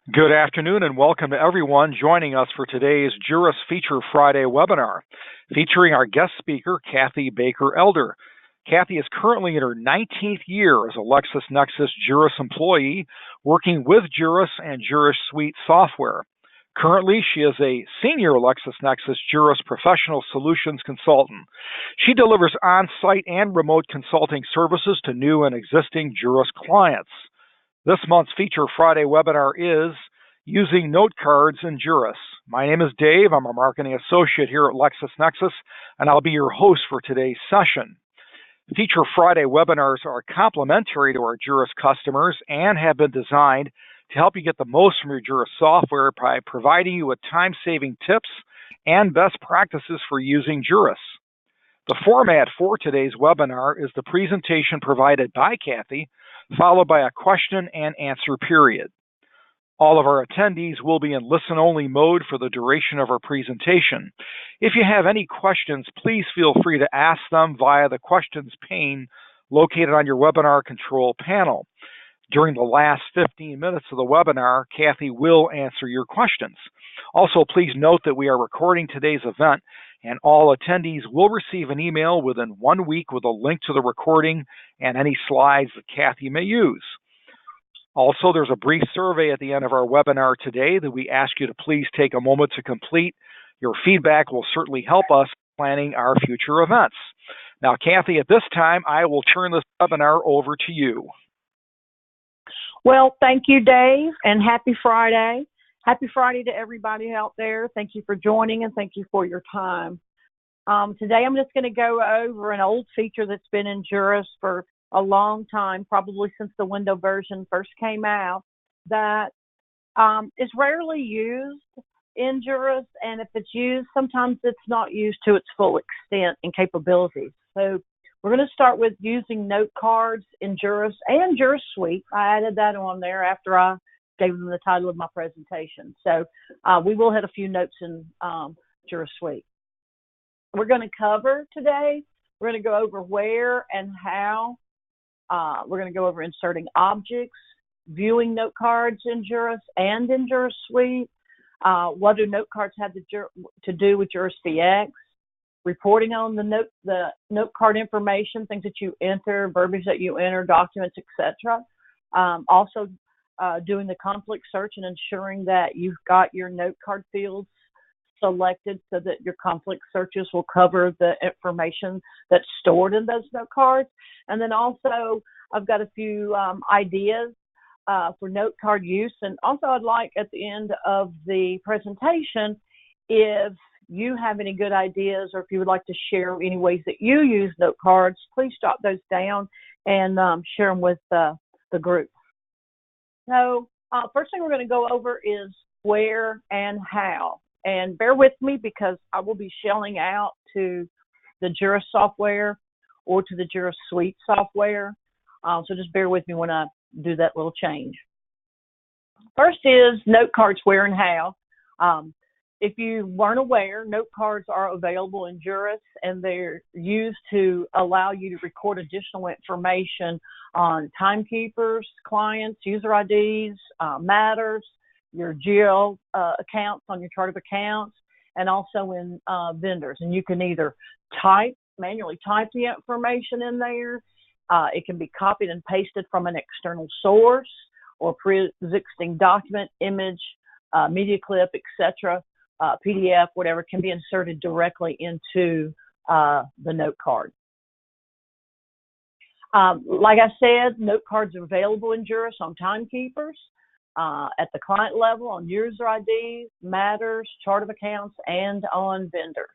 Good afternoon and welcome to everyone joining us for today's Juris Feature Friday webinar featuring our guest speaker, Kathy Baker Elder. Kathy is currently in her 19th year as a LexisNexis Juris employee working with Juris and Juris Suite software. Currently, she is a senior LexisNexis Juris professional solutions consultant. She delivers on-site and remote consulting services to new and existing Juris clients. This month's Feature Friday webinar is Using Note Cards in Juris. My name is Dave. I'm a marketing associate here at LexisNexis, and I'll be your host for today's session. Feature Friday webinars are complementary to our Juris customers and have been designed to help you get the most from your Juris software by providing you with time-saving tips and best practices for using Juris. The format for today's webinar is the presentation provided by Kathy, followed by a question and answer period. All of our attendees will be in listen-only mode for the duration of our presentation. If you have any questions, please feel free to ask them via the questions pane located on your webinar control panel. During the last 15 minutes of the webinar, Kathy will answer your questions. Also, please note that we are recording today's event, and all attendees will receive an email within 1 week with a link to the recording and any slides that Kathy may use. Also, there's a brief survey at the end of our webinar today that we ask you to please take a moment to complete. Your feedback will certainly help us planning our future events. Now, Kathy, at this time, I will turn this webinar over to you. Well, thank you, Dave, and happy Friday. Happy Friday to everybody out there. Thank you for joining and thank you for your time. Today I'm just going to go over an old feature that's been in Juris for a long time, probably since the window version first came out, that is rarely used in Juris, and if it's used, sometimes it's not used to its full extent and capabilities. So we're going to start with using note cards in Juris and Juris Suite. I added that on there after I gave them the title of my presentation. So we will hit a few notes in Juris Suite. We're going to cover today, we're going to go over where and how. We're going to go over inserting objects, viewing note cards in Juris and in Juris Suite. What do note cards have to do with Juris DX? Reporting on the note card information, things that you enter, verbiage that you enter, documents, etc. Also, doing the conflict search and ensuring that you've got your note card fields selected so that your conflict searches will cover the information that's stored in those note cards. And then also, I've got a few ideas for note card use. And also, I'd like at the end of the presentation, if you have any good ideas or if you would like to share any ways that you use note cards, please jot those down and share them with the group. So first thing we're going to go over is where and how. And bear with me because I will be shelling out to the Juris software or to the Juris Suite software. So just bear with me when I do that little change. First is note cards, where and how. If you weren't aware, note cards are available in Juris, and they're used to allow you to record additional information on timekeepers, clients, user IDs, matters, your geo accounts on your chart of accounts, and also in vendors. And you can either manually type the information in there. It can be copied and pasted from an external source or pre-existing document, image, media clip, etc., PDF, whatever, can be inserted directly into the note card. Like I said, note cards are available in Juris on timekeepers, at the client level, on user IDs, matters, chart of accounts, and on vendors.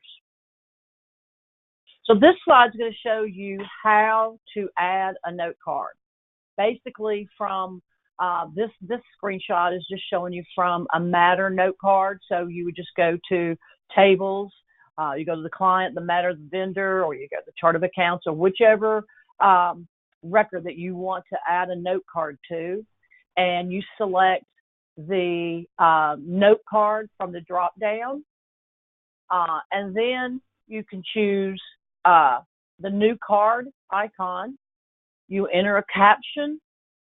So this slide is going to show you how to add a note card. Basically, from this screenshot is just showing you from a matter note card. So you would just go to tables, you go to the client, the matter, the vendor, or you go to the chart of accounts, or whichever record that you want to add a note card to, and you select the note card from the drop down, and then you can choose the new card icon. You enter a caption,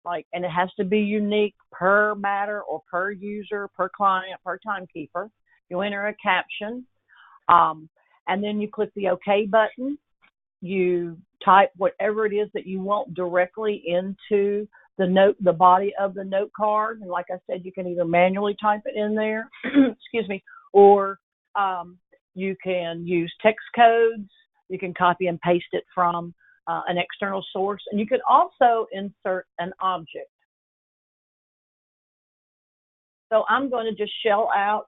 and it has to be unique per matter or per user, per client, per timekeeper. You enter a caption, and then you click the OK button. You type whatever it is that you want directly into the body of the note card. And like I said, you can either manually type it in there, excuse me, or you can use text codes. You can copy and paste it from an external source, and you can also insert an object. So I'm going to just shell out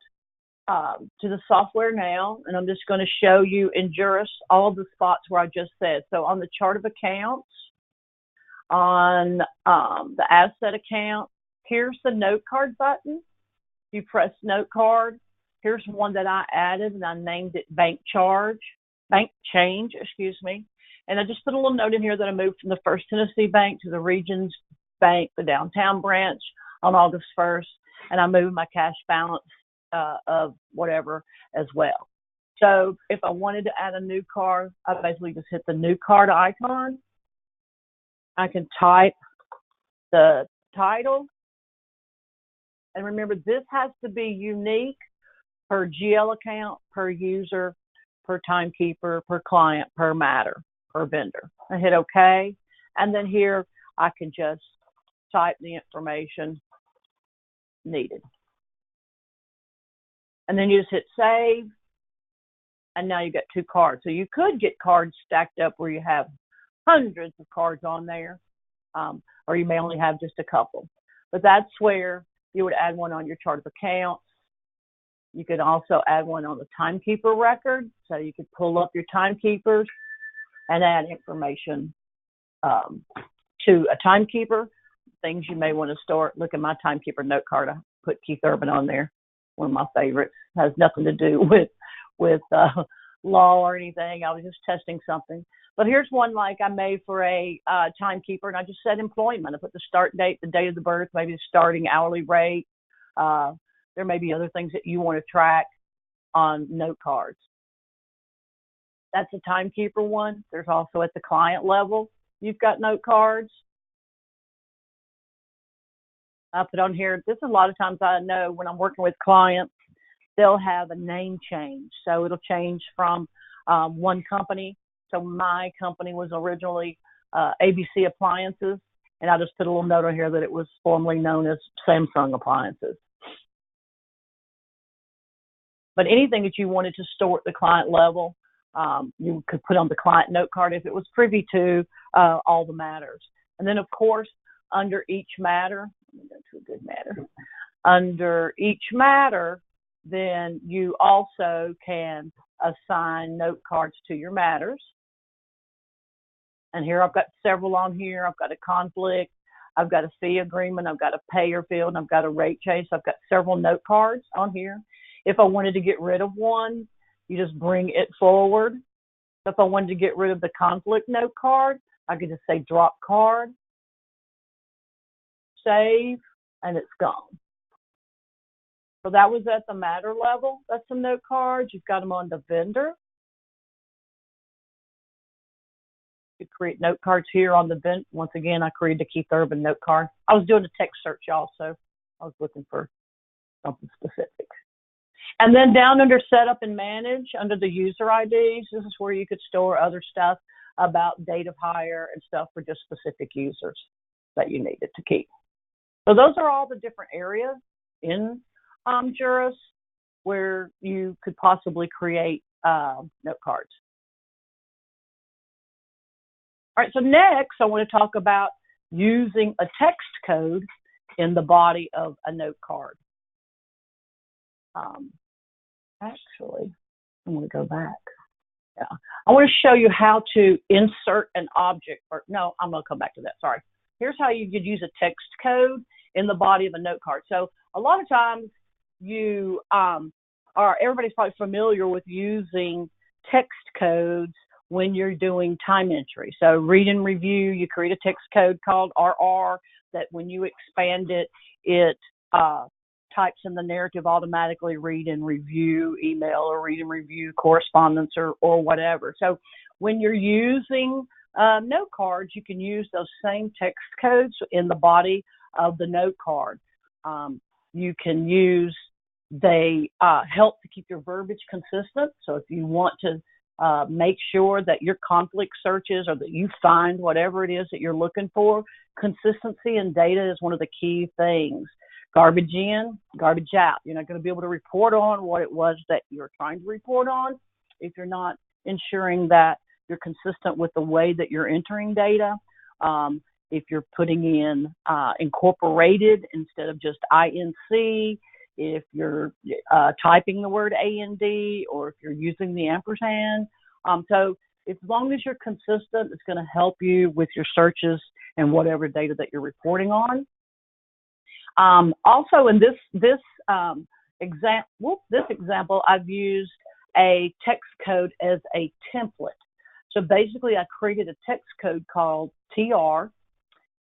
to the software now, and I'm just going to show you in Juris all of the spots where I just said. So on the chart of accounts, on the asset account, here's the note card button. You press note card. Here's one that I added, and I named it bank change, excuse me. And I just put a little note in here that I moved from the First Tennessee Bank to the Regions Bank, the downtown branch, on August 1st, and I moved my cash balance of whatever as well. So if I wanted to add a new card, I basically just hit the new card icon. I can type the title. And remember, this has to be unique per GL account, per user, per timekeeper, per client, per matter, per vendor. I hit OK. And then here I can just type the information needed. And then you just hit save. And now you got two cards. So you could get cards stacked up where you have hundreds of cards on there, or you may only have just a couple. But that's where you would add one on your chart of accounts. You could also add one on the timekeeper record. So you could pull up your timekeepers and add information to a timekeeper, things you may want to store. Look at my timekeeper note card. I put Keith Urban on there, one of my favorites. Has nothing to do with law or anything. I was just testing something. But here's one like I made for a timekeeper, and I just said employment. I put the start date, the date of the birth, maybe the starting hourly rate. There may be other things that you want to track on note cards. That's a timekeeper one. There's also at the client level, you've got note cards. I put on here, this is a lot of times I know when I'm working with clients, they'll have a name change. So it'll change from one company. So my company was originally ABC Appliances, and I just put a little note on here that it was formerly known as Samsung Appliances. But anything that you wanted to store at the client level, you could put on the client note card if it was privy to all the matters. And then, of course, under each matter, let me go to a good matter. Under each matter, then you also can assign note cards to your matters. And here I've got several on here. I've got a conflict. I've got a fee agreement. I've got a payer field. And I've got a rate chase. I've got several note cards on here. If I wanted to get rid of one, you just bring it forward. If I wanted to get rid of the conflict note card, I could just say drop card, save, and it's gone. So that was at the matter level. That's some note cards. You've got them on the vendor. You create note cards here on the vendor. Once again, I created a Keith Urban note card. I was doing a text search also. I was looking for something specific. And then down under setup and manage, under the user IDs, this is where you could store other stuff about date of hire and stuff for just specific users that you needed to keep. So those are all the different areas in Juris where you could possibly create note cards. All right, so next I want to talk about using a text code in the body of a note card. Actually, I'm going to go back. Yeah, I want to show you how to insert an object. No, I'm going to come back to that. Sorry. Here's how you could use a text code in the body of a note card. So a lot of times you everybody's probably familiar with using text codes when you're doing time entry. So read and review, you create a text code called RR that when you expand it, it types in the narrative automatically read and review email or read and review correspondence or whatever. So when you're using note cards, you can use those same text codes in the body of the note card. You can use, they help to keep your verbiage consistent. So if you want to make sure that your conflict searches or that you find whatever it is that you're looking for, consistency in data is one of the key things. Garbage in, garbage out. You're not going to be able to report on what it was that you're trying to report on if you're not ensuring that you're consistent with the way that you're entering data. If you're putting in incorporated instead of just INC, if you're typing the word AND, or if you're using the ampersand. So as long as you're consistent, it's going to help you with your searches and whatever data that you're reporting on. Also, in this example, I've used a text code as a template. So basically, I created a text code called TR,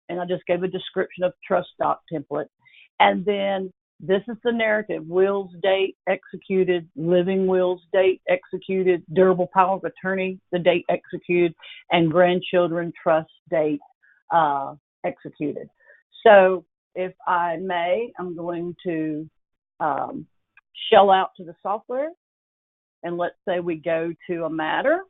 and I just gave a description of trust doc template. And then this is the narrative: wills, date, executed; living wills, date, executed; durable power of attorney, the date executed; and grandchildren trust, date executed. So if I may, I'm going to shell out to the software, and let's say we go to a matter.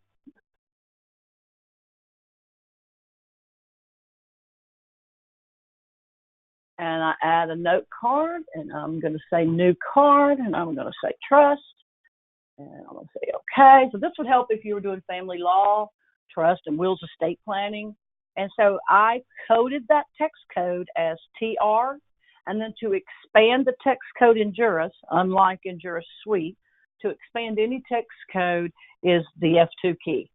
And I add a note card, and I'm going to say new card, and I'm going to say trust, and I'm going to say okay. So this would help if you were doing family law, trust, and wills estate planning. And so I coded that text code as TR, and then to expand the text code in Juris, unlike in Juris Suite, to expand any text code is the F2 key.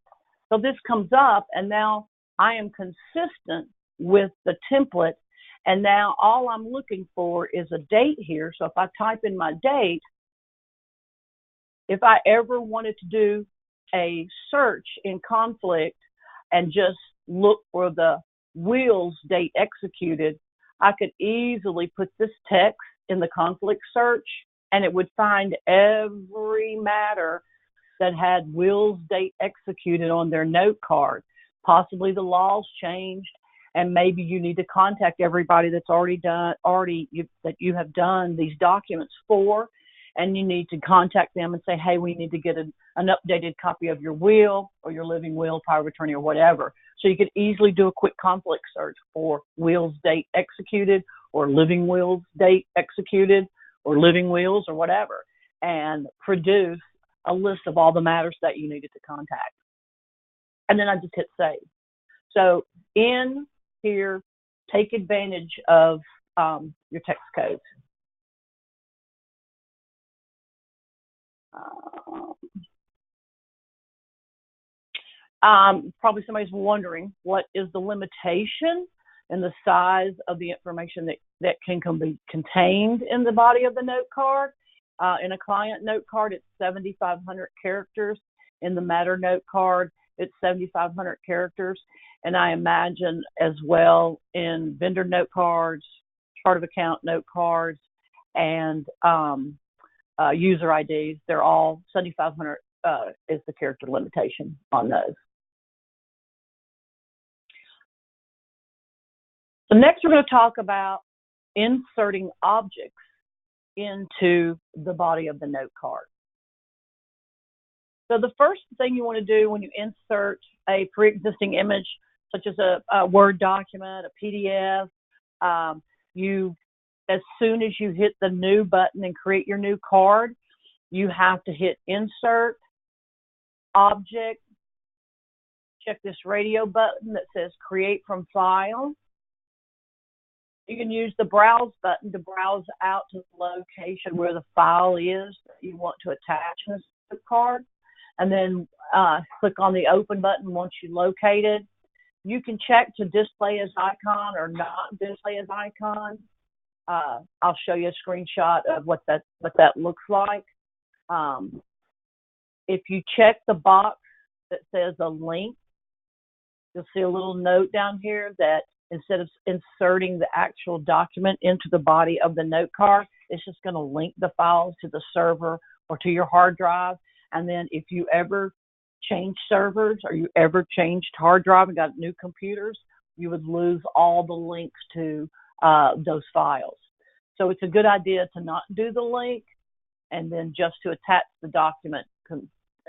So this comes up, and now I am consistent with the template. And now all I'm looking for is a date here. So if I type in my date, if I ever wanted to do a search in conflict and just look for the wills date executed, I could easily put this text in the conflict search, and it would find every matter that had wills date executed on their note card. Possibly the laws changed, and maybe you need to contact everybody that's that you have done these documents for, and you need to contact them and say, hey, we need to get an updated copy of your will or your living will, power of attorney, or whatever. So you could easily do a quick conflict search for wills date executed, or living wills date executed, or living wills, or whatever, and produce a list of all the matters that you needed to contact. And then I just hit save. So in here, take advantage of your text codes. Probably somebody's wondering, what is the limitation in the size of the information that can be contained in the body of the note card? In a client note card, it's 7,500 characters. In the matter note card, it's 7,500 characters. And I imagine as well in vendor note cards, chart of account note cards, and user IDs, they're all 7,500 is the character limitation on those. So next we're going to talk about inserting objects into the body of the note card. So the first thing you want to do when you insert a pre-existing image, such as a Word document, a PDF, as soon as you hit the new button and create your new card, you have to hit insert, object, check this radio button that says create from file. You can use the browse button to browse out to the location where the file is that you want to attach in the card. And then click on the open button once you locate it. You can check to display as icon or not display as icon. I'll show you a screenshot of what that looks like. If you check the box that says a link, you'll see a little note down here that instead of inserting the actual document into the body of the note card, it's just going to link the files to the server or to your hard drive. And then if you ever changed servers or you ever changed hard drive and got new computers, you would lose all the links to those files. So it's a good idea to not do the link and then just to attach the document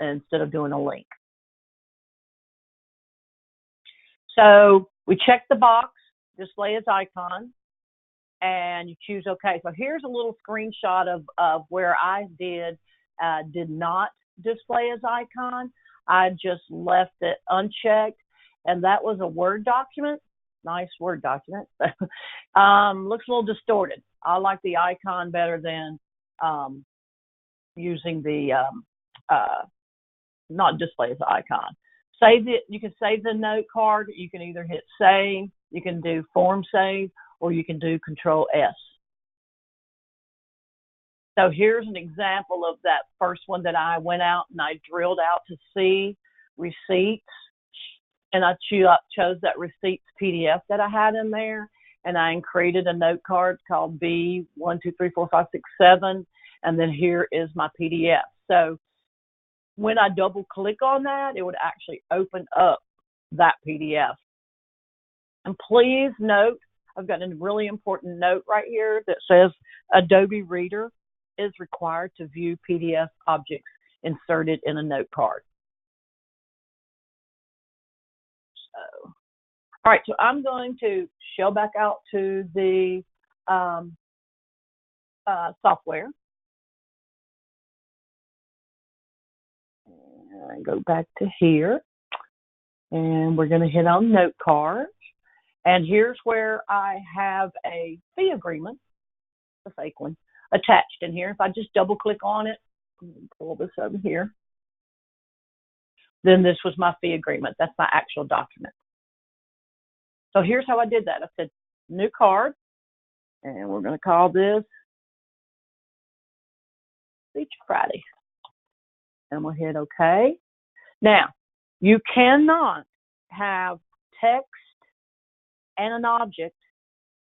instead of doing a link. So we check the box, display as icon, and you choose OK. So here's a little screenshot of where I did not display as icon. I just left it unchecked, and that was a Word document. Nice Word document. Looks a little distorted. I like the icon better than using the not display as icon. Save it. You can save the note card. You can either hit save, you can do form save, or you can do Control S. So here's an example of that first one that I went out and I drilled out to see receipts, and I chose that receipts PDF that I had in there, and I created a note card called B1234567, and then here is my PDF. So when I double click on that, it would actually open up that PDF. And please note, I've got a really important note right here that says Adobe Reader is required to view PDF objects inserted in a note card. So, all right, so I'm going to shell back out to the software. And go back to here. And we're going to hit on note cards. And here's where I have a fee agreement, a fake one, attached in here. If I just double click on it, pull this over here, then this was my fee agreement. That's my actual document. So here's how I did that. I said new card, and we're going to call this Feature Friday. And we'll hit OK. Now, you cannot have text and an object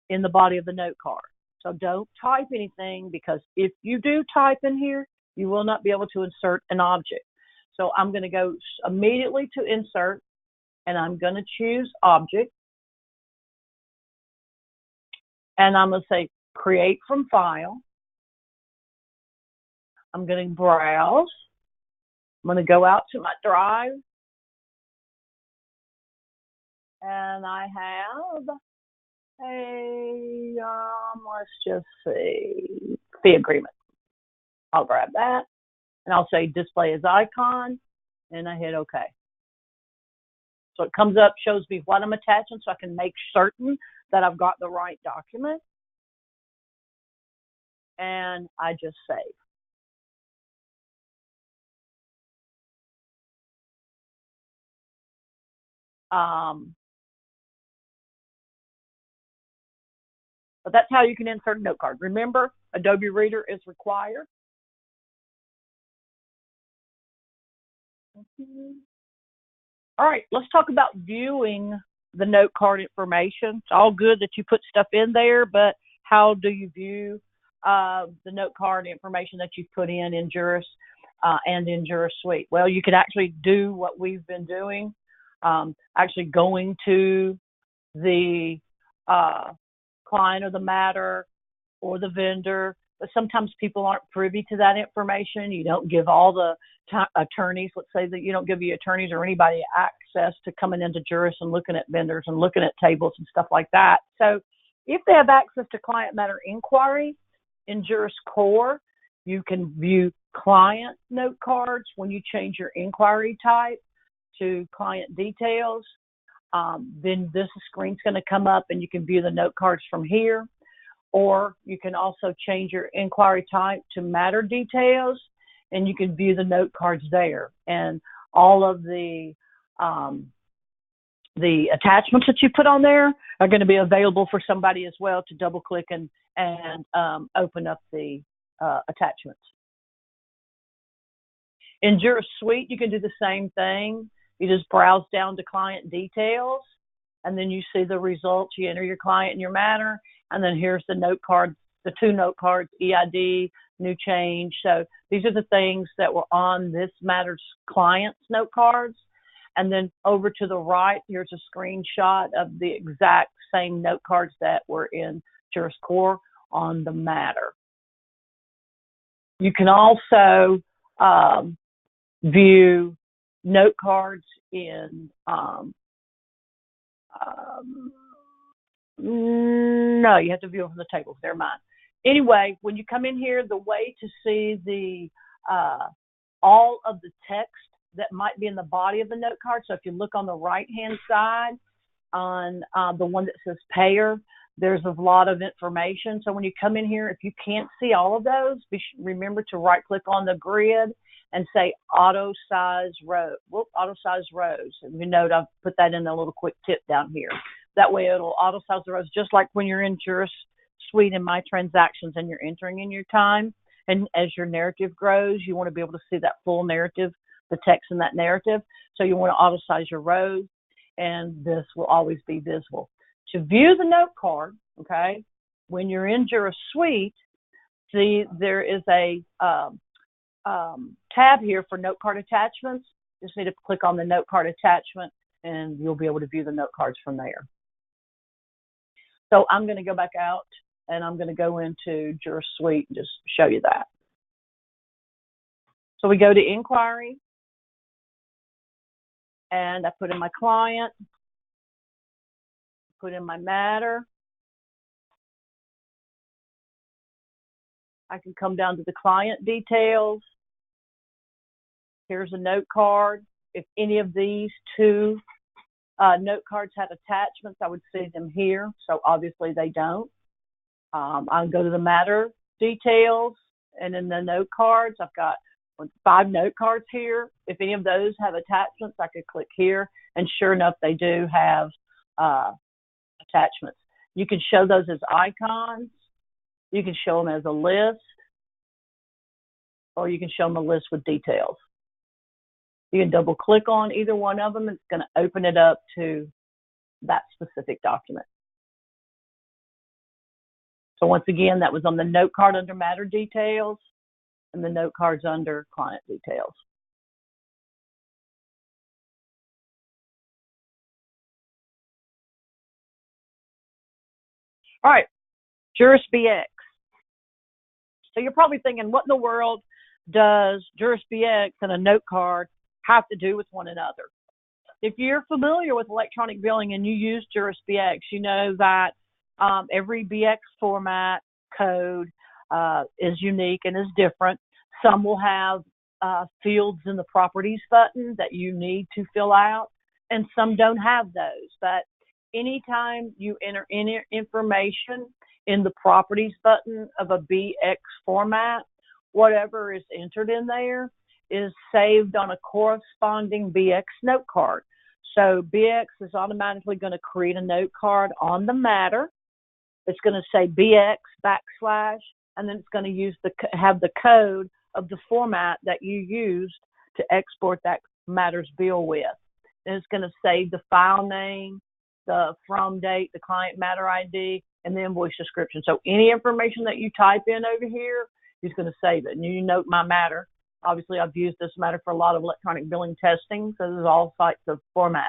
in the body of the note card. So don't type anything, because if you do type in here, you will not be able to insert an object. So I'm going to go immediately to insert, and I'm going to choose object. And I'm going to say create from file. I'm going to browse. I'm going to go out to my drive. And I have a, let's just see, fee agreement. I'll grab that, and I'll say display as icon, and I hit OK. So it comes up, shows me what I'm attaching, so I can make certain that I've got the right document. And I just save. But that's how you can insert a note card. Remember, Adobe Reader is required. All right, let's talk about viewing the note card information. It's all good that you put stuff in there, but how do you view the note card information that you've put in Juris and in Juris Suite? Well, you could actually do what we've been doing, actually going to the client or the matter or the vendor, but sometimes people aren't privy to that information. You don't give all the attorneys, let's say that you don't give the attorneys or anybody access to coming into Juris and looking at vendors and looking at tables and stuff like that. So if they have access to client matter inquiry in Juris Core, you can view client note cards when you change your inquiry type to client details. Then this screen's going to come up and you can view the note cards from here, or you can also change your inquiry type to matter details and you can view the note cards there. And all of the attachments that you put on there are going to be available for somebody as well to double click and open up the attachments. In Juris Suite, you can do the same thing. You just browse down to client details, and then you see the results. You enter your client and your matter, and then here's the note cards, the two note cards, EID, new change. So these are the things that were on this matter's client's note cards. And then over to the right, here's a screenshot of the exact same note cards that were in Juris Core on the matter. You can also view note cards in, no, you have to view them from the tables. Never mind. Anyway, when you come in here, the way to see the all of the text that might be in the body of the note card. So if you look on the right-hand side on the one that says payer, there's a lot of information. So when you come in here, if you can't see all of those, remember to right-click on the grid and say auto size row. Auto size rows. And you note I've put that in a little quick tip down here. That way it'll auto size the rows, just like when you're in Juris Suite in My Transactions and you're entering in your time. And as your narrative grows, you want to be able to see that full narrative, the text in that narrative. So you want to auto size your rows, and this will always be visible. To view the note card, okay, when you're in Juris Suite, see there is a tab here for note card attachments. Just need to click on the note card attachment, and you'll be able to view the note cards from there. So I'm going to go back out, and I'm going to go into Juris Suite and just show you that. So we go to Inquiry, and I put in my client, put in my matter. I can come down to the client details. Here's a note card. If any of these two note cards had attachments, I would see them here. So obviously they don't. I'll go to the matter details, and in the note cards, I've got 5 note cards here. If any of those have attachments, I could click here, and sure enough, they do have attachments. You can show those as icons. You can show them as a list, or you can show them a list with details. You can double click on either one of them. It's going to open it up to that specific document. So once again, that was on the note card under matter details and the note cards under client details. All right, Juris BX. So you're probably thinking, what in the world does Juris BX and a note card have to do with one another? If you're familiar with electronic billing and you use Juris BX, you know that every BX format code is unique and is different. Some will have fields in the properties button that you need to fill out, and some don't have those. But anytime you enter any information in the properties button of a BX format, whatever is entered in there is saved on a corresponding BX note card. So BX is automatically going to create a note card on the matter. It's going to say BX \, and then it's going to have the code of the format that you used to export that matter's bill with. And it's going to save the file name, the from date, the client matter ID, and the invoice description. So any information that you type in over here is going to save it. And you note my matter. Obviously, I've used this matter for a lot of electronic billing testing, so there's all types of formats.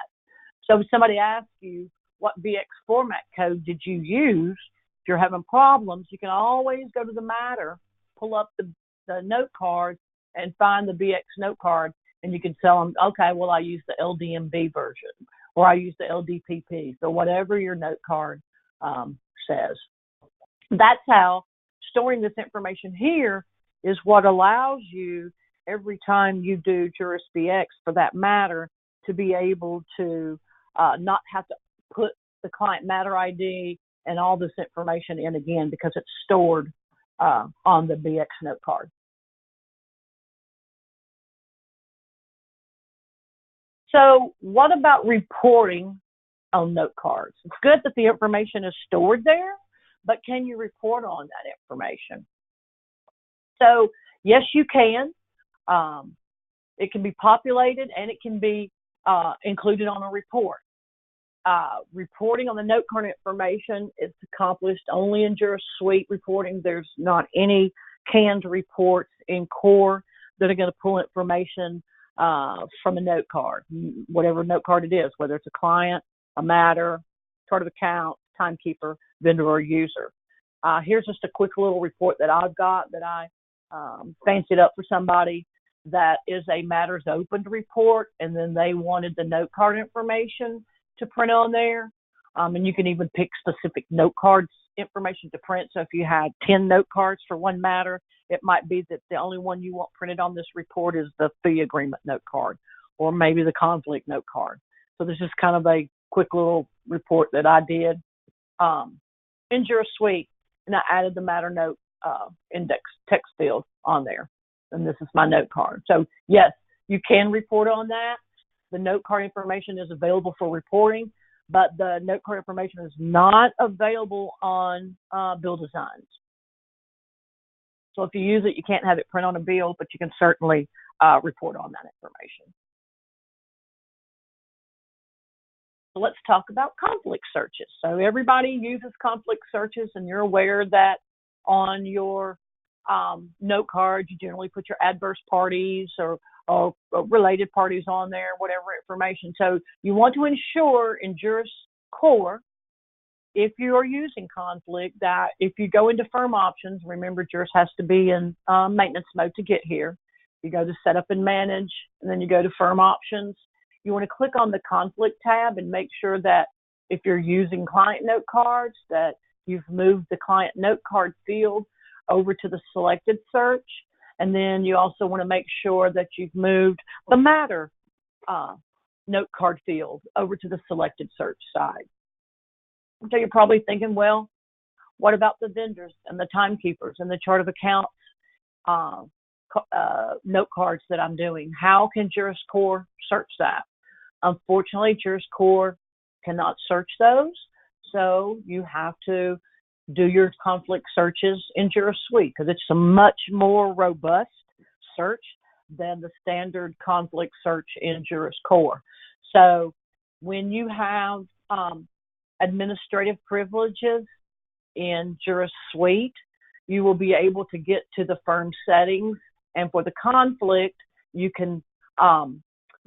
So if somebody asks you, what BX format code did you use? If you're having problems, you can always go to the matter, pull up the note card, and find the BX note card, and you can tell them, okay, well, I use the LDMB version, or I use the LDPP, so whatever your note card says. That's how storing this information here is what allows you, every time you do Juris BX for that matter, to be able to not have to put the client matter ID and all this information in again, because it's stored on the BX note card. So what about reporting on note cards? It's good that the information is stored there, but can you report on that information? So yes, you can. It can be populated, and it can be included on a report. Reporting on the note card information is accomplished only in Juris Suite reporting. There's not any canned reports in core that are going to pull information from a note card, whatever note card it is, whether it's a client, a matter, chart of account, timekeeper, vendor, or user. Here's just a quick little report that I've got that I fancied up for somebody. That is a matters opened report, and then they wanted the note card information to print on there. And you can even pick specific note cards information to print. So if you had 10 note cards for one matter, it might be that the only one you want printed on this report is the fee agreement note card, or maybe the conflict note card. So this is kind of a quick little report that I did in Juris Suite, and I added the matter note index text field on there. And this is my note card. So yes, you can report on that. The note card information is available for reporting, but the note card information is not available on bill designs. So if you use it, you can't have it print on a bill, but you can certainly report on that information. So let's talk about conflict searches. So everybody uses conflict searches, and you're aware that on your note card, you generally put your adverse parties or related parties on there, whatever information. So you want to ensure in Juris Core, if you are using conflict, that if you go into firm options, remember Juris has to be in maintenance mode to get here. You go to set up and manage, and then you go to firm options. You want to click on the conflict tab and make sure that if you're using client note cards, that you've moved the client note card field over to the selected search. And then you also want to make sure that you've moved the matter note card field over to the selected search side. So you're probably thinking, well, what about the vendors and the timekeepers and the chart of accounts note cards that I'm doing? How can Juris Core search that? Unfortunately, Juris Core cannot search those. So you have to do your conflict searches in Juris Suite, because it's a much more robust search than the standard conflict search in Juris Core. So when you have administrative privileges in Juris Suite, you will be able to get to the firm settings. And for the conflict, you can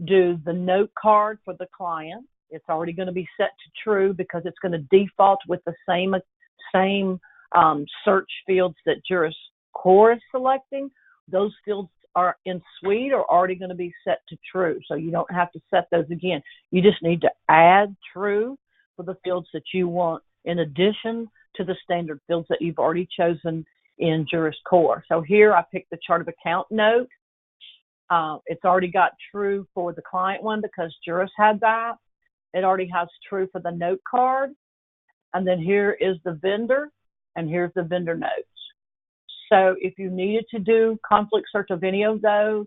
do the note card for the client. It's already going to be set to true because it's going to default with the same search fields that Juris Core is selecting. Those fields are in Suite are already going to be set to true, so you don't have to set those again. You just need to add true for the fields that you want in addition to the standard fields that you've already chosen in Juris Core. So here I picked the chart of account note. It's already got true for the client one because Juris had that. It already has true for the note card. And then here is the vendor, and here's the vendor notes. So if you needed to do conflict search of any of those,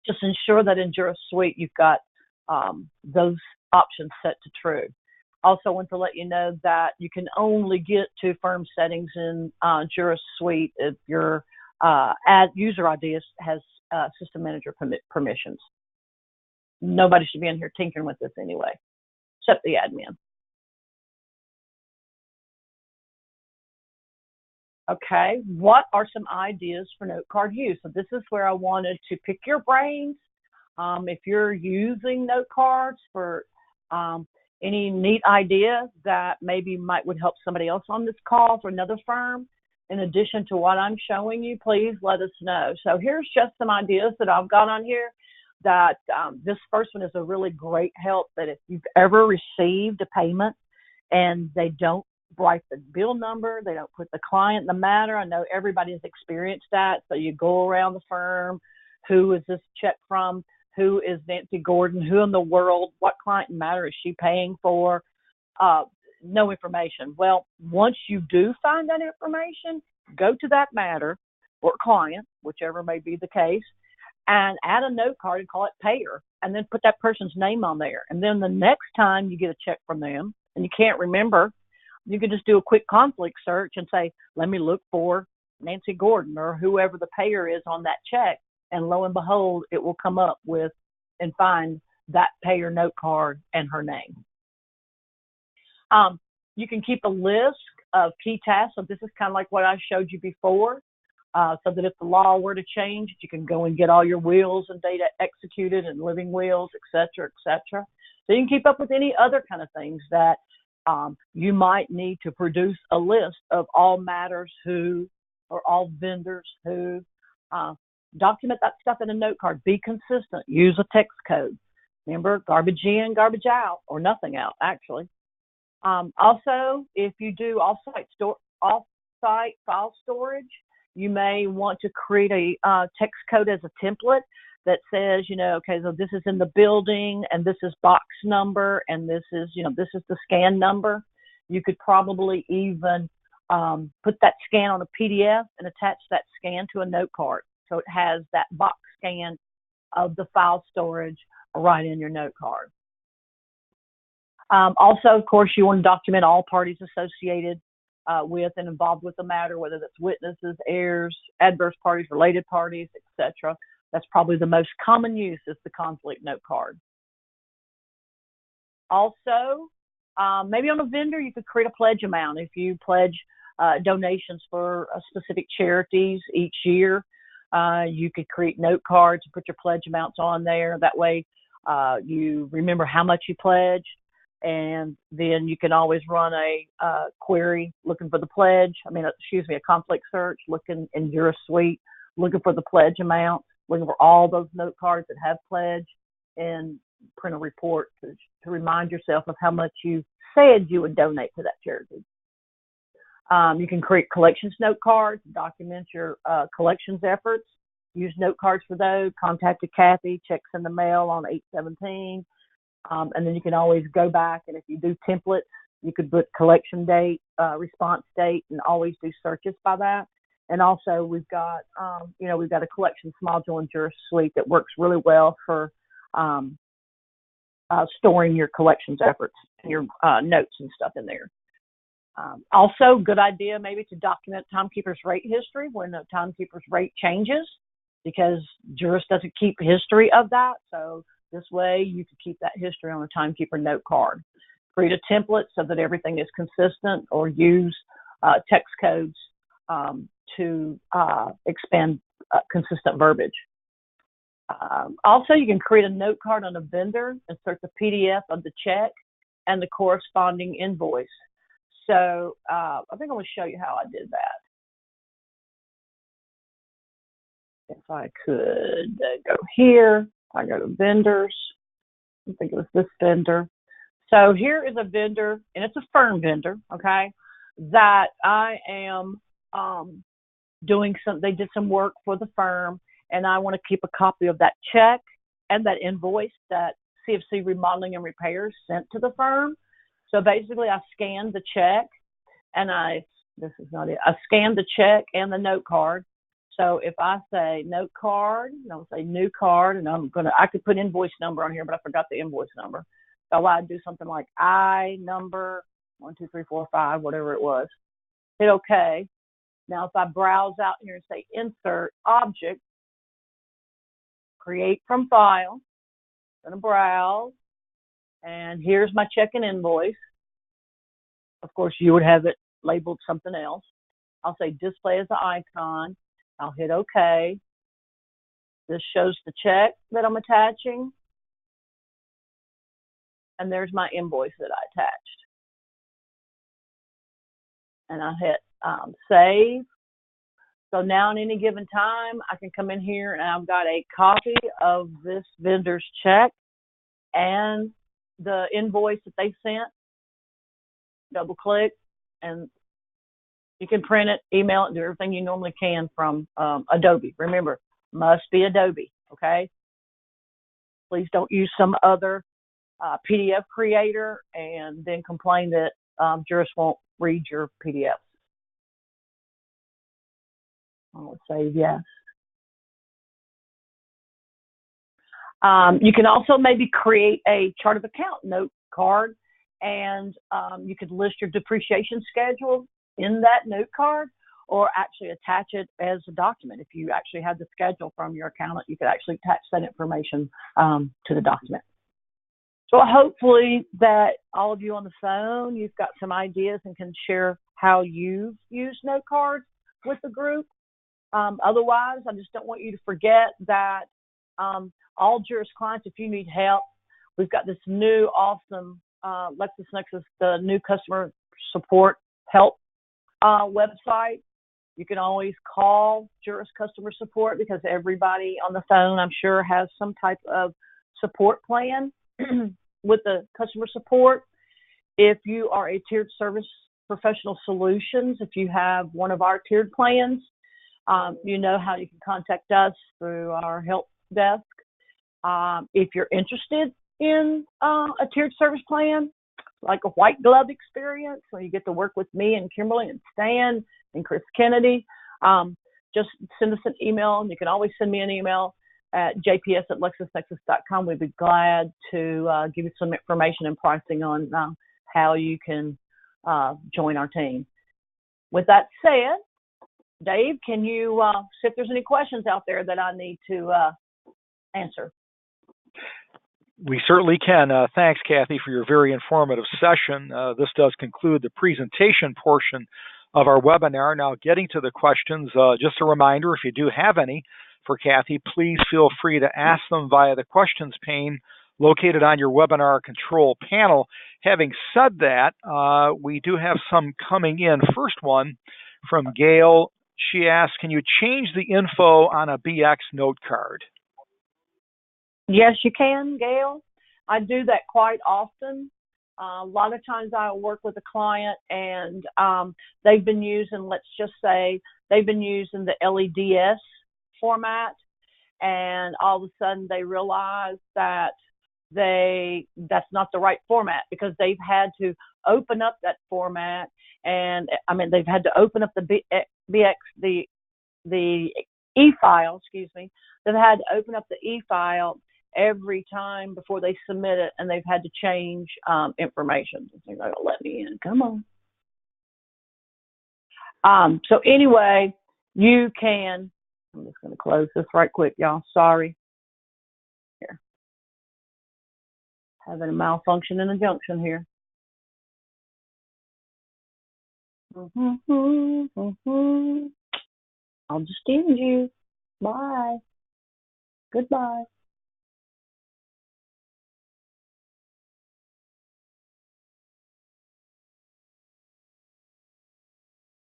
just ensure that in Juris Suite you've got those options set to true. Also want to let you know that you can only get to firm settings in Juris Suite if your user ID has system manager permissions. Nobody should be in here tinkering with this anyway, except the admin. Okay, what are some ideas for note card use? So this is where I wanted to pick your brains. If you're using note cards for any neat idea that maybe would help somebody else on this call for another firm, in addition to what I'm showing you, please let us know. So here's just some ideas that I've got on here that this first one is a really great help, that if you've ever received a payment and they don't write the bill number, they don't put the client in the matter. I know everybody's experienced that. So you go around the firm, who is this check from? Who is Nancy Gordon? Who in the world? What client matter is she paying for? No information. Well, once you do find that information, go to that matter or client, whichever may be the case, and add a note card and call it payer, and then put that person's name on there. And then the next time you get a check from them and you can't remember, you can just do a quick conflict search and say, let me look for Nancy Gordon or whoever the payer is on that check. And lo and behold, it will come up with and find that payer note card and her name. You can keep a list of key tasks. So this is kind of like what I showed you before, so that if the law were to change, you can go and get all your wills and data executed and living wills, et cetera, et cetera. So you can keep up with any other kind of things that you might need to produce a list of all matters who, or all vendors who. Document that stuff in a note card. Be consistent. Use a text code. Remember, garbage in, garbage out, or nothing out, actually. Also, if you do off-site file storage, you may want to create a text code as a template that says, okay, so this is in the building, and this is box number, and this is the scan number. You could probably even put that scan on a PDF and attach that scan to a note card. So it has that box scan of the file storage right in your note card. Also, of course, you want to document all parties associated with and involved with the matter, whether that's witnesses, heirs, adverse parties, related parties, etc. That's probably the most common use is the conflict note card. Also, maybe on a vendor, you could create a pledge amount. If you pledge donations for specific charities each year, you could create note cards and put your pledge amounts on there. That way you remember how much you pledged, and then you can always run a query looking for the pledge. A conflict search, looking in Juris Suite, looking for the pledge amount, looking for all those note cards that have pledge, and print a report to remind yourself of how much you said you would donate to that charity. You can create collections note cards, document your collections efforts, use note cards for those, contacted Kathy, checks in the mail on 8/17, and then you can always go back, and if you do templates, you could put collection date, response date, and always do searches by that. And also we've got a collections module in Juris Suite that works really well for storing your collections efforts and your notes and stuff in there. Also, good idea maybe to document timekeeper's rate history when the timekeeper's rate changes, because Juris doesn't keep history of that. So this way you can keep that history on a timekeeper note card. Create a template so that everything is consistent, or use text codes to expand consistent verbiage. Also, you can create a note card on a vendor, insert the PDF of the check and the corresponding invoice. So I think I'm going to show you how I did that. If I could go here, I go to vendors. I think it was this vendor. So here is a vendor, and it's a firm vendor, okay, that I am doing they did some work for the firm, and I want to keep a copy of that check and that invoice that CFC Remodeling and Repairs sent to the firm. So basically, I scanned the check, and I scanned the check and the note card. So if I say note card, and I'll say new card, and I could put invoice number on here, but I forgot the invoice number. So I'd do something like I number 1, 2, 3, 4, 5, whatever it was. Hit OK. Now if I browse out here and say insert object, create from file, I'm going to browse. And here's my check and invoice. Of course, you would have it labeled something else. I'll say display as an icon. I'll hit OK. This shows the check that I'm attaching. And there's my invoice that I attached. And I hit save. So now at any given time, I can come in here and I've got a copy of this vendor's check and the invoice that they sent. Double click, and you can print it, email it, do everything you normally can from Adobe. Remember, must be Adobe, okay? Please don't use some other PDF creator and then complain that Juris won't read your PDFs. I'll say yes. You can also maybe create a chart of account note card, and you could list your depreciation schedule in that note card, or actually attach it as a document. If you actually have the schedule from your accountant, you could actually attach that information to the document. So hopefully that all of you on the phone, you've got some ideas and can share how you've used note cards with the group. Otherwise, I just don't want you to forget that all Juris clients, if you need help, we've got this new awesome LexisNexis, the new customer support help website. You can always call Juris customer support because everybody on the phone, I'm sure, has some type of support plan with the customer support. If you are a tiered service professional solutions, if you have one of our tiered plans, you know how you can contact us through our help desk. If you're interested in a tiered service plan, like a white glove experience where you get to work with me and Kimberly and Stan and Chris Kennedy, just send us an email. And you can always send me an email at jps@lexisnexis.com. We'd be glad to give you some information and pricing on how you can join our team. With that said, Dave, can you see if there's any questions out there that I need to answer? We certainly can. Thanks, Kathy, for your very informative session. This does conclude the presentation portion of our webinar. Now, getting to the questions, just a reminder, if you do have any for Kathy, please feel free to ask them via the questions pane located on your webinar control panel. Having said that, we do have some coming in. First one from Gail. She asks, can you change the info on a BX note card? Yes, you can, Gail. I do that quite often. A lot of times I work with a client and they've been using, let's just say, they've been using the LEDS format, and all of a sudden they realize that that's not the right format because they've had to open up that format, and they've had to open up the e-file, excuse me. They've had to open up the e-file every time before they submit it, and they've had to change information. They're not gonna let me in. Come on. So anyway, you can. I'm just gonna close this right quick, y'all. Sorry. Here, having a malfunction in the junction here. I'll just end you. Bye. Goodbye.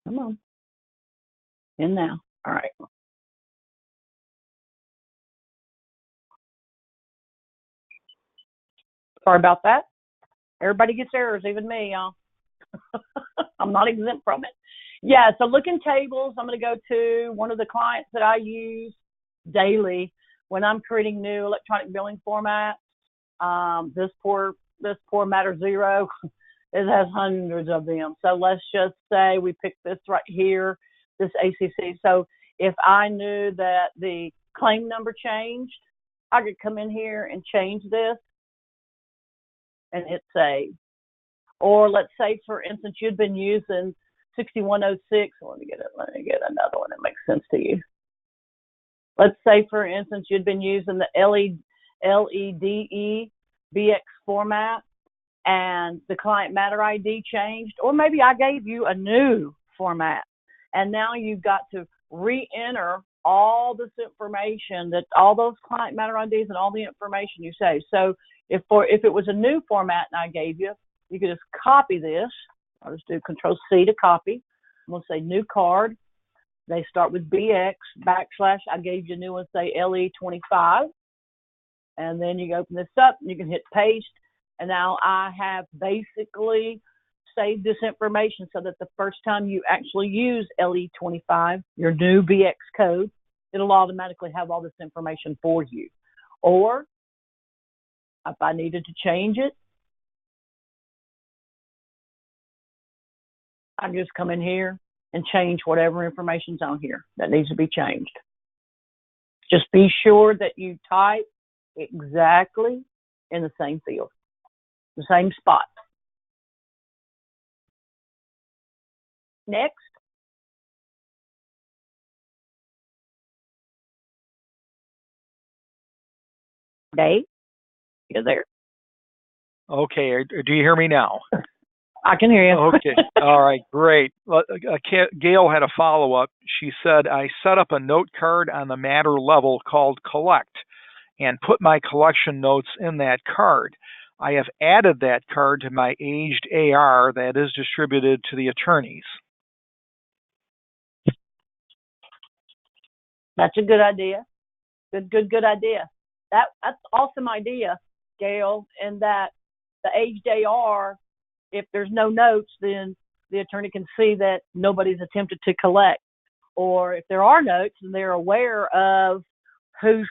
Come on. In now. All right. Sorry about that. Everybody gets errors, even me, y'all. I'm not exempt from it. Yeah, so look in tables. I'm going to go to one of the clients that I use daily when I'm creating new electronic billing formats. This poor Matter Zero, it has hundreds of them. So let's just say we pick this right here, this ACC. So if I knew that the claim number changed, I could come in here and change this and hit save. Or let's say, for instance, you'd been using 6106. Let me get another one that makes sense to you. Let's say, for instance, you'd been using the LEDE BX format and the client matter ID changed, or maybe I gave you a new format and now you've got to re-enter all this information, that all those client matter IDs and all the information you saved. So if it was a new format and I gave you, you could just copy this. I'll just do Control C to copy. I'm going to say new card. They start with BX / I gave you a new one, say LE25. And then you open this up and you can hit paste. And now I have basically saved this information so that the first time you actually use LE25, your new BX code, it'll automatically have all this information for you. Or if I needed to change it, I can just come in here and change whatever information's on here that needs to be changed. Just be sure that you type exactly in the same field, the same spot. Next. Dave, you're there. Okay, do you hear me now? I can hear you. Okay. All right, great. Well, Gail had a follow-up. She said, I set up a note card on the matter level called Collect and put my collection notes in that card. I have added that card to my aged AR that is distributed to the attorneys. That's a good idea. Good idea. That's an awesome idea, Gail, and that the aged AR, if there's no notes, then the attorney can see that nobody's attempted to collect. Or if there are notes and they're aware of who's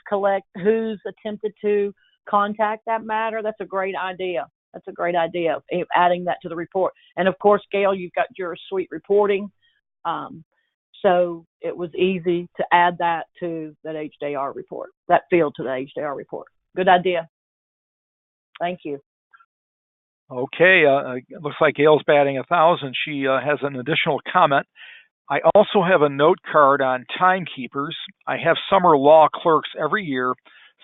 attempted to contact that matter, that's a great idea. That's a great idea, adding that to the report. And of course, Gail, you've got your suite reporting. So it was easy to add that to that HDR report, that field to the HDR report. Good idea. Thank you. Okay, it looks like Gail's batting 1,000. She has an additional comment. I also have a note card on timekeepers. I have summer law clerks every year,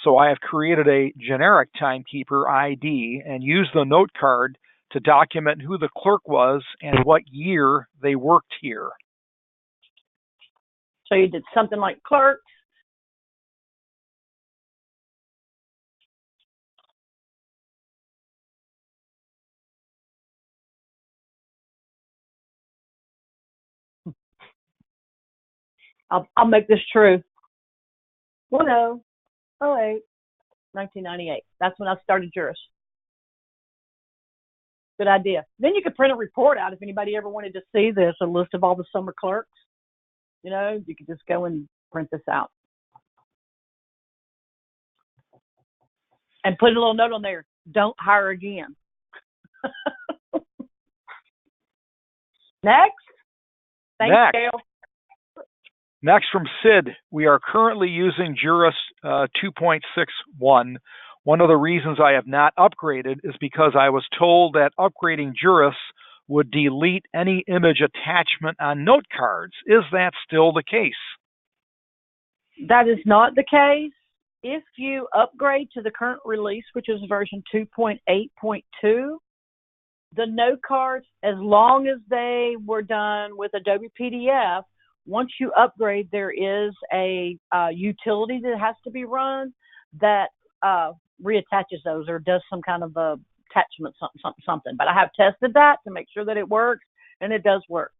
so I have created a generic timekeeper ID and use the note card to document who the clerk was and what year they worked here. So you did something like clerks. I'll make this true. 10/08/1998. That's when I started Juris. Good idea. Then you could print a report out if anybody ever wanted to see this, a list of all the summer clerks. You know, you could just go and print this out. And put a little note on there, don't hire again. Next. Thanks, Gail. Next from Sid, we are currently using Juris 2.61. One of the reasons I have not upgraded is because I was told that upgrading Juris would delete any image attachment on note cards. Is that still the case? That is not the case. If you upgrade to the current release, which is version 2.8.2, the note cards, as long as they were done with Adobe PDF, once you upgrade, there is a utility that has to be run that reattaches those or does some kind of a attachment, something. But I have tested that to make sure that it works, and it does work.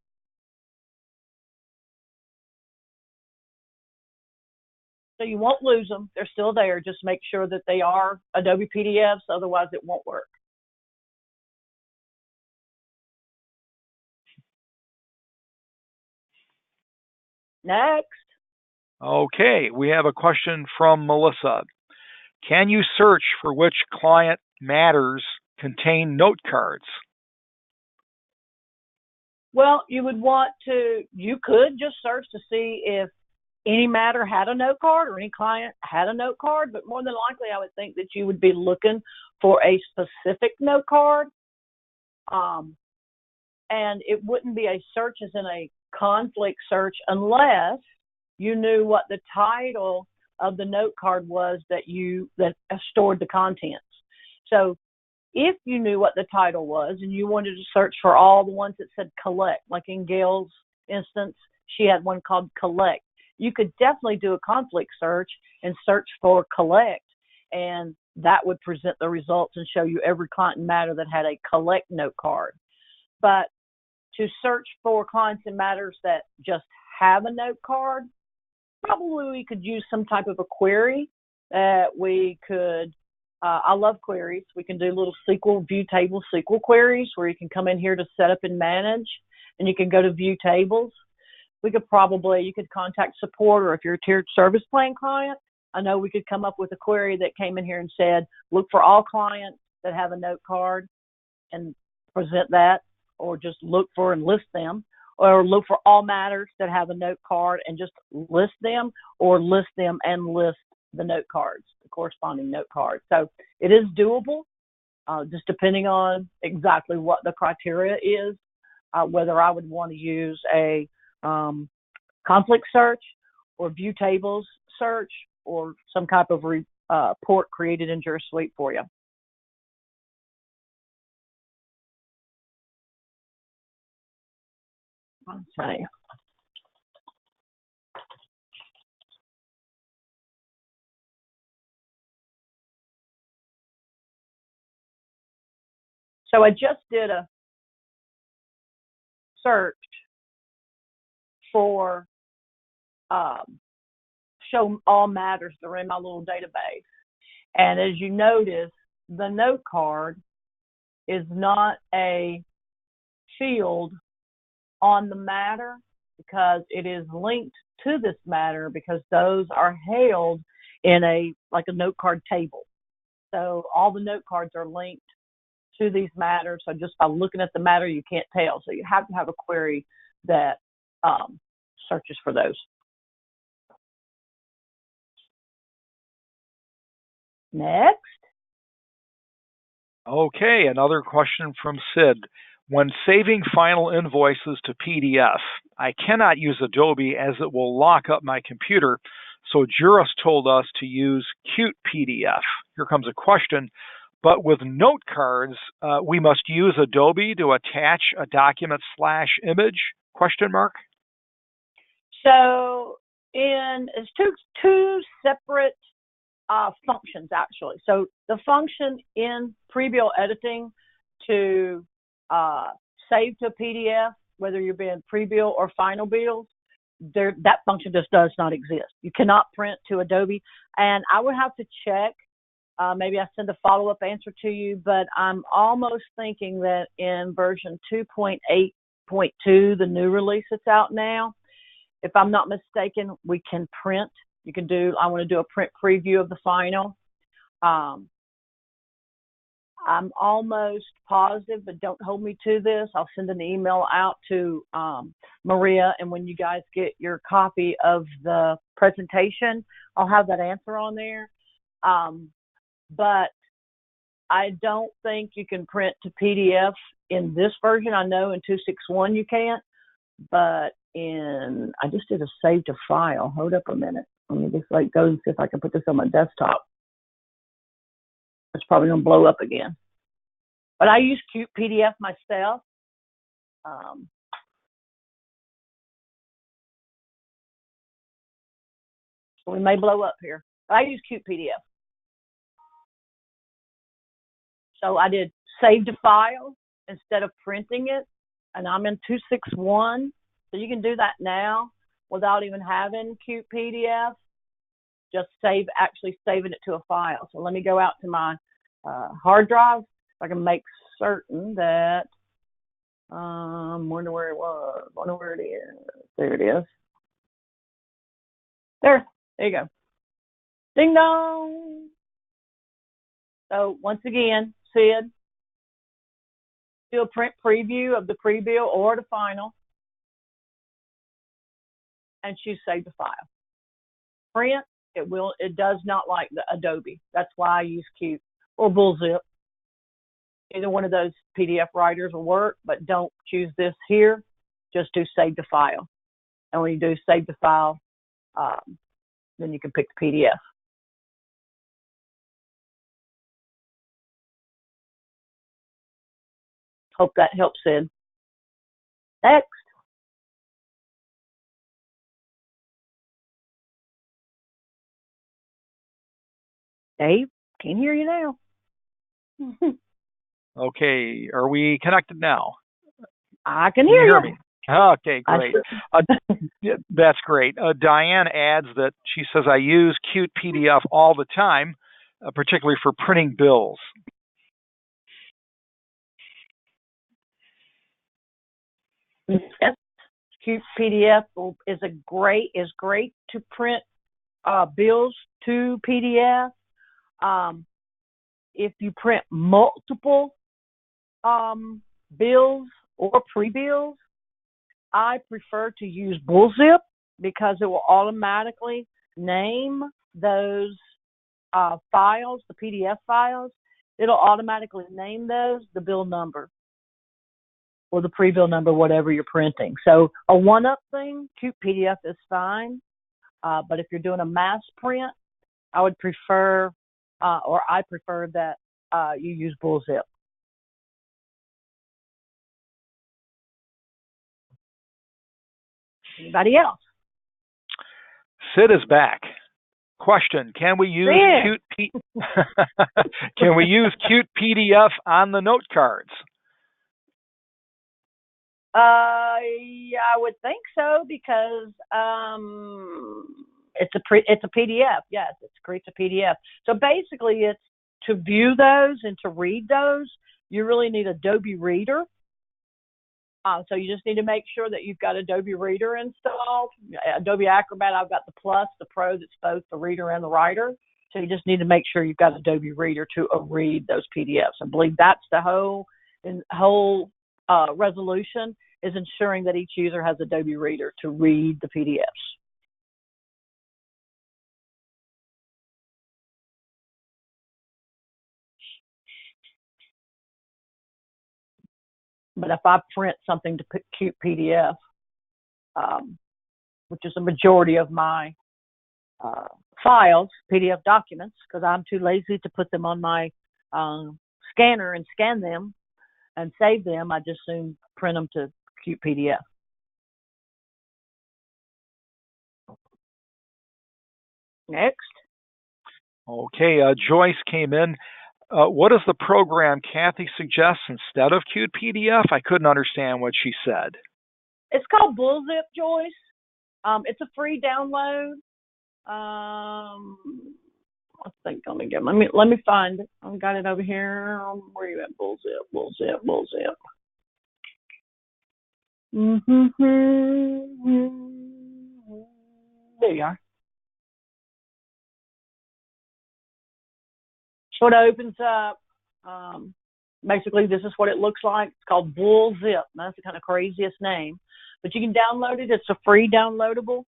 So you won't lose them. They're still there. Just make sure that they are Adobe PDFs, otherwise it won't work. Next. Okay, we have a question from Melissa. Can you search for which client matters contain note cards? Well, you could just search to see if any matter had a note card or any client had a note card, but more than likely I would think that you would be looking for a specific note card. And it wouldn't be a search as in a conflict search unless you knew what the title of the note card was that stored the contents. So if you knew what the title was and you wanted to search for all the ones that said collect, like in Gail's instance, she had one called collect. You could definitely do a conflict search and search for collect, and that would present the results and show you every client and matter that had a collect note card. But to search for clients and matters that just have a note card, probably we could use some type of a query that we could, I love queries. We can do little view table SQL queries where you can come in here to set up and manage, and you can go to view tables. You could contact support, or if you're a tiered service plan client, I know we could come up with a query that came in here and said, look for all clients that have a note card and present that, or just look for and list them, or look for all matters that have a note card and just list them, or list them and list the note cards, the corresponding note cards. So it is doable, just depending on exactly what the criteria is, whether I would want to use a conflict search or view tables search or some type of report created in Juris Suite for you. Okay. So I just did a search for show all matters that are in my little database. And as you notice, the note card is not a field on the matter because it is linked to this matter because those are held in a note card table. So all the note cards are linked to these matters. So just by looking at the matter, you can't tell. So you have to have a query that searches for those. Next. Okay, another question from Sid. When saving final invoices to PDF, I cannot use Adobe as it will lock up my computer, so Juris told us to use Qt PDF. Here comes a question. But with note cards, we must use Adobe to attach a document /image? Question mark. So it's two separate functions actually. So the function in pre-bill editing to save to a PDF, whether you're being pre-bill or final bills, that function just does not exist. You cannot print to Adobe, and I would have to check. Maybe I send a follow-up answer to you, but I'm almost thinking that in version 2.8.2, the new release that's out now, if I'm not mistaken, we can print. You can do, I want to do a print preview of the final. I'm almost positive, but don't hold me to this. I'll send an email out to Maria, and when you guys get your copy of the presentation, I'll have that answer on there. But I don't think you can print to PDF in this version. I know in 2.6.1 you can't, but I just did a save to file. Hold up a minute. Let me just go and see if I can put this on my desktop. It's probably gonna blow up again. But I use Qt PDF myself. So we may blow up here. But I use Qt PDF. So I did save to file instead of printing it, and I'm in 2.6.1. So you can do that now without even having Qt PDF. Just actually saving it to a file. So let me go out to my hard drive. I can make certain that wonder where it was. Wonder where it is. There it is. There you go. Ding dong. So once again, Sid, do a print preview of the pre-bill or the final, and choose save to file. Print, it does not like the Adobe. That's why I use Qt or Bullzip. Either one of those PDF writers will work, but don't choose this here. Just do save to file. And when you do save to file, then you can pick the PDF. Hope that helps, Sid. Next. Dave, can't hear you now. Okay, are we connected now? I can hear you. Me? Okay, great. That's great. Diane adds that she says, I use Qt PDF all the time, particularly for printing bills. Yes, Qt PDF is great to print bills to PDF. If you print multiple bills or pre-bills, I prefer to use Bullzip because it will automatically name those files, the PDF files. It'll automatically name those the bill number or the pre-bill number, whatever you're printing. So a one-up thing, Qt PDF is fine. But if you're doing a mass print, I would prefer, or I prefer that you use Bullzip. Anybody else? Sid is back. Question: Can we use Can we use Cute PDF on the note cards? Yeah, I would think so because it's a PDF. Yes, it creates a PDF. So basically, it's to view those and to read those. You really need Adobe Reader. So you just need to make sure that you've got Adobe Reader installed. Adobe Acrobat, I've got the Plus, the Pro that's both the reader and the writer. So you just need to make sure you've got Adobe Reader to read those PDFs. I believe that's the whole resolution, is ensuring that each user has Adobe Reader to read the PDFs. But if I print something to Cute PDF, which is a majority of my files, PDF documents, because I'm too lazy to put them on my scanner and scan them and save them, I just soon print them to Cute PDF. Next. Okay, Joyce came in. What is the program Kathy suggests instead of Cute PDF? I couldn't understand what she said. It's called Bullzip, Joyce. It's a free download. I think let me find it. I've got it over here. Where are you at? Bullzip. There you are. So it opens up. Basically, this is what it looks like. It's called Bullzip. That's the kind of craziest name. But you can download it. It's a free downloadable.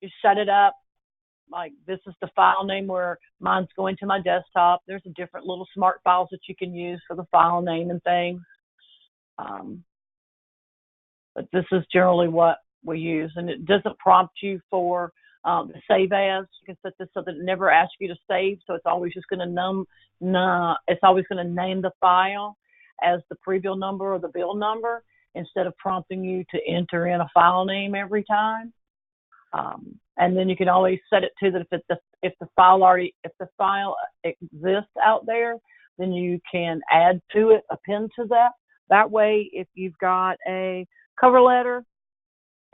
You set it up. Like, this is the file name where mine's going to my desktop. There's a different little smart files that you can use for the file name and things. But this is generally what we use. And it doesn't prompt you for save as. You can set this so that it never asks you to save. So it's always just going to name the file as the pre-bill number or the bill number, instead of prompting you to enter in a file name every time. And then you can always set it to that if the file exists out there, then you can add to it, append to that. That way, if you've got a cover letter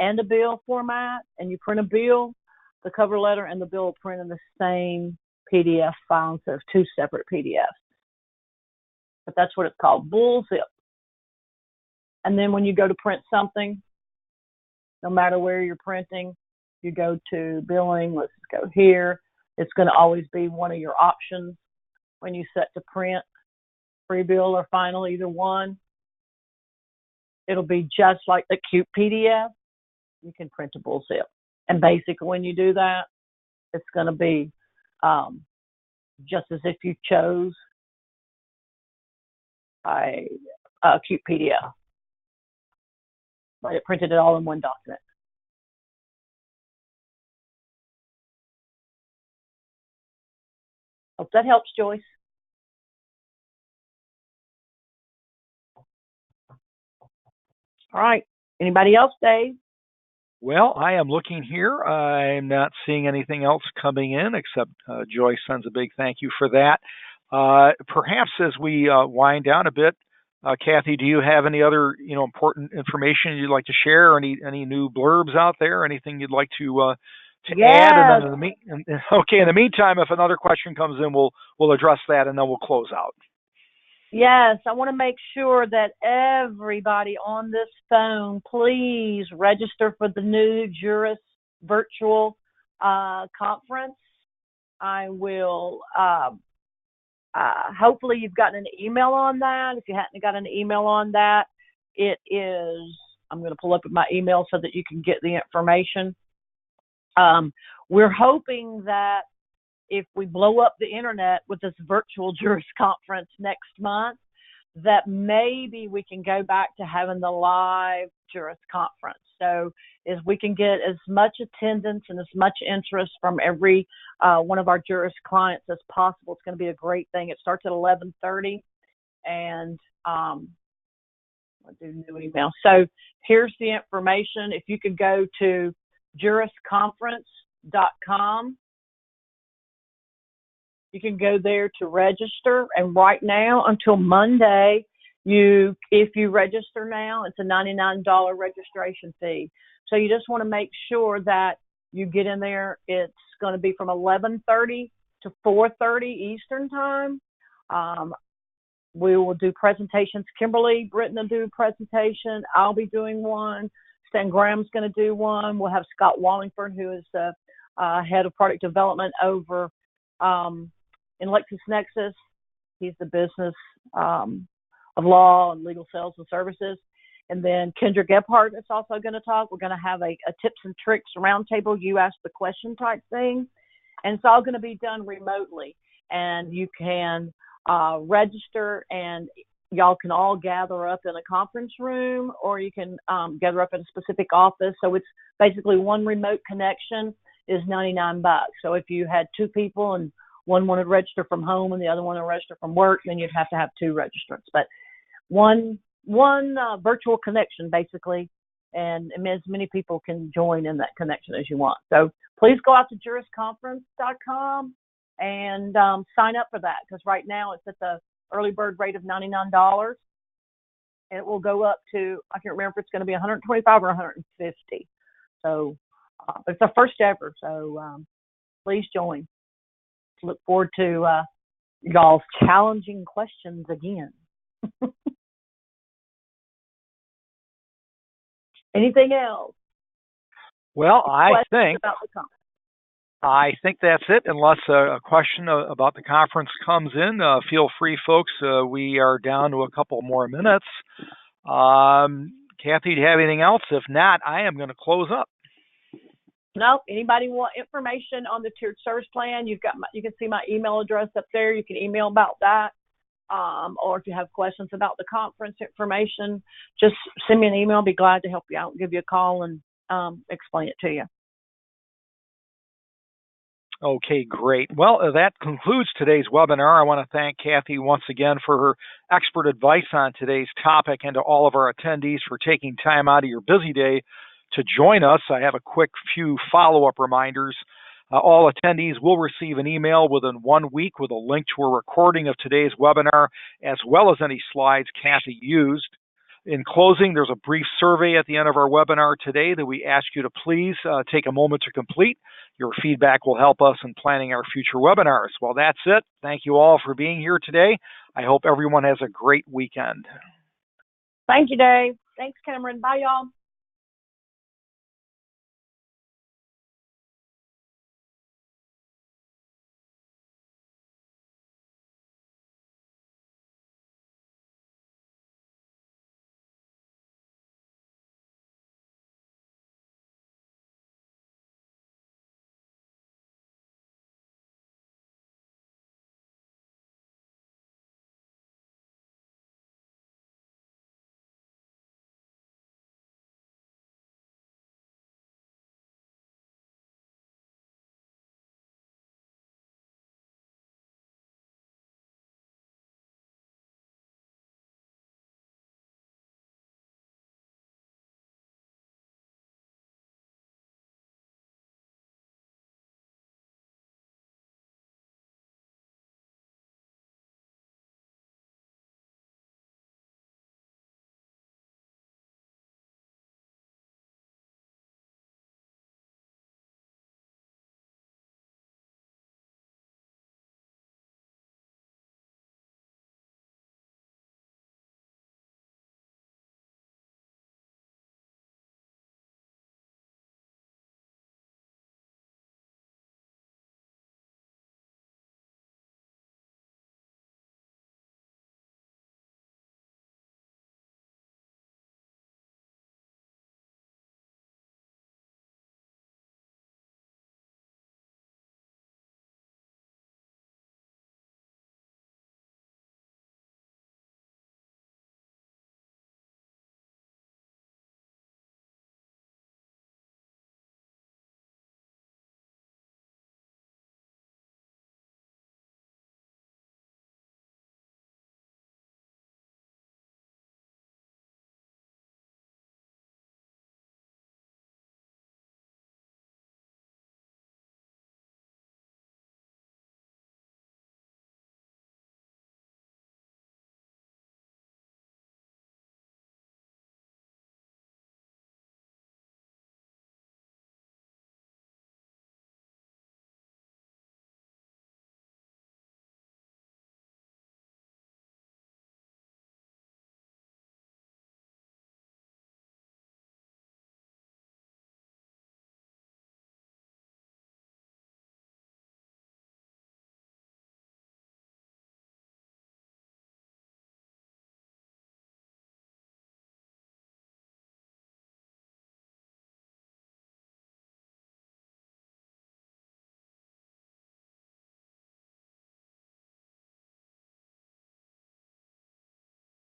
and a bill format and you print a bill, the cover letter and the bill will print in the same PDF file instead of two separate PDFs. But that's what it's called, Bullzip. And then when you go to print something, no matter where you're printing, you go to billing, let's go here. It's going to always be one of your options when you set to print, pre-bill or final, either one. It'll be just like the Cute PDF. You can print a Bullzip. And basically when you do that, it's going to be just as if you chose a Cute PDF. But it printed it all in one document. Hope that helps, Joyce. All right. Anybody else, Dave? Well, I am looking here. I'm not seeing anything else coming in, except Joyce sends a big thank you for that. Perhaps as we wind down a bit, Kathy, do you have any other important information you'd like to share? Or any new blurbs out there? Anything you'd like to add? And then in the meantime, if another question comes in, we'll address that and then we'll close out. Yes, I want to make sure that everybody on this phone, please register for the new Juris virtual conference. I will, hopefully you've gotten an email on that. If you hadn't got an email on that, it is, I'm going to pull up my email so that you can get the information. We're hoping that if we blow up the internet with this virtual Juris conference next month, that maybe we can go back to having the live Juris conference. So as we can get as much attendance and as much interest from every one of our Juris clients as possible, it's going to be a great thing. It starts at 11:30, and I'll do new email. So here's the information. If you could go to jurisconference.com, you can go there to register. And right now until Monday, if you register now, it's a $99 registration fee. So you just want to make sure that you get in there. It's going to be from 11:30 to 4:30 Eastern time. We will do presentations. Kimberly Britton will do a presentation. I'll be doing one. Stan Graham's going to do one. We'll have Scott Wallingford, who is the head of product development over in LexisNexis. He's the business of law and legal sales and services. And then Kendra Gebhardt is also going to talk. We're going to have a tips and tricks roundtable, you ask the question type thing. And it's all going to be done remotely. And you can register, and y'all can all gather up in a conference room, or you can gather up in a specific office. So it's basically one remote connection is $99. So if you had two people and one wanted to register from home and the other wanted to register from work, then you'd have to have two registrants. But one virtual connection basically, and as many people can join in that connection as you want. So please go out to jurisconference.com and sign up for that, because right now it's at the early bird rate of $99. And it will go up to, I can't remember if it's going to be 125 or 150. So it's our first ever. So please join. Look forward to y'all's challenging questions again. Anything else? Well, I think that's it. Unless a question about the conference comes in, feel free, folks. We are down to a couple more minutes. Kathy, do you have anything else? If not, I am going to close up. No. Anybody want information on the tiered service plan? You can see my email address up there. You can email about that. Or if you have questions about the conference information, just send me an email. I'll be glad to help you out, give you a call, and explain it to you. Okay, great. Well, that concludes today's webinar. I want to thank Kathy once again for her expert advice on today's topic, and to all of our attendees for taking time out of your busy day to join us. I have a quick few follow-up reminders. All attendees will receive an email within 1 week with a link to a recording of today's webinar, as well as any slides Kathy used. In closing, there's a brief survey at the end of our webinar today that we ask you to please take a moment to complete. Your feedback will help us in planning our future webinars. Well, that's it. Thank you all for being here today. I hope everyone has a great weekend. Thank you, Dave. Thanks, Cameron. Bye, y'all.